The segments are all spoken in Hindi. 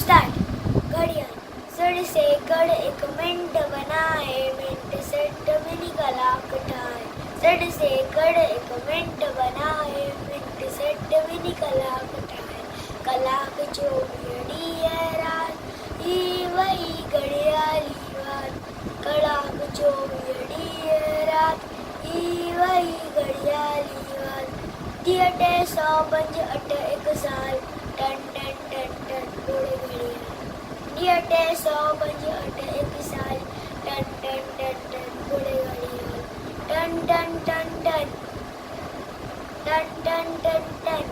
स्टार्ट। घड़ियाल सड़ से गड़ एक मिनट बनाए, मिनट सेट मिनी कलाक ठाए। सड़ से गड़ एक मिनट बनाए, मिनट सेट मिनी कलाक ठाए। कलाक चोवियड़ी है रात, ही वही घड़ियाली बात। कलाक चोवियड़ी है रात, ही वही घड़ियाली बात। थिएटे 105 अट एक साल, टन टन टन टन घोड़े घड़ियाल। थिएटे 105 अट एक साल, टन टन टन टन घोड़े घड़ियाल। टन टन टन टन टन टन टन टन।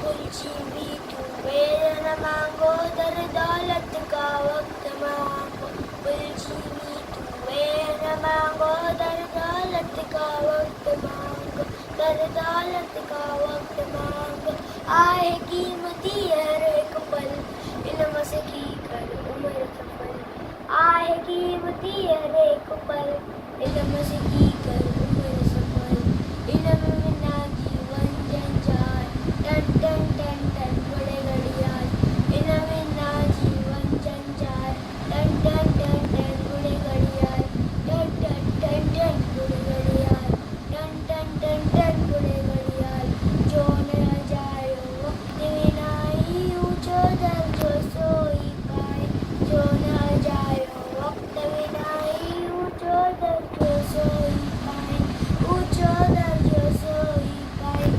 कुलची भी तुम्हें न मांगो, दर दौलत का वक्त मांगो। कुलची भी तुम्हें न मांगो, दर दौलत का वक्त मांगो। दर दौलत का वक्त मांगो। आए कीमती हर एक पल, इल्म से की कर उम्र सफल। आए कीमती हर एक पल, इल्म से की कर उम्र सफल। इल्म बिना जीवन जंजाल, टन टन टन टन घोड़े घड़ियाल। इल्म बिना जीवन जंजाल, टन टन टन टन घोड़े घड़ियाल। टन टन टन टन घोड़े घड़ियाल। टन टन टन टन घोड़े घड़ियाल। जो न जाए वक्त विनाई, ऊंचो दर्जो सोई पाए। जो न जाए वक्त विनाई, ऊंचो दर्जो सोई पाए। ऊंचो दर्जो सोई पाए।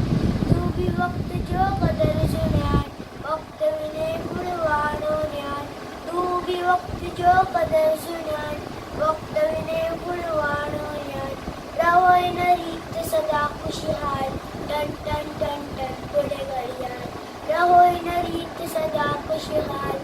तू भी वक्त जो कदर सुनाए, वक्त विने गुणवानो न्याय। तू भी वक्त जो कदर सुनाए, वक्त विने गुणवानो न्याय। रहो इन रीत सदा खुशहाल, टन टन टन टन घोड़े घड़ियाल। रहो इन रीत सदा खुशहाल,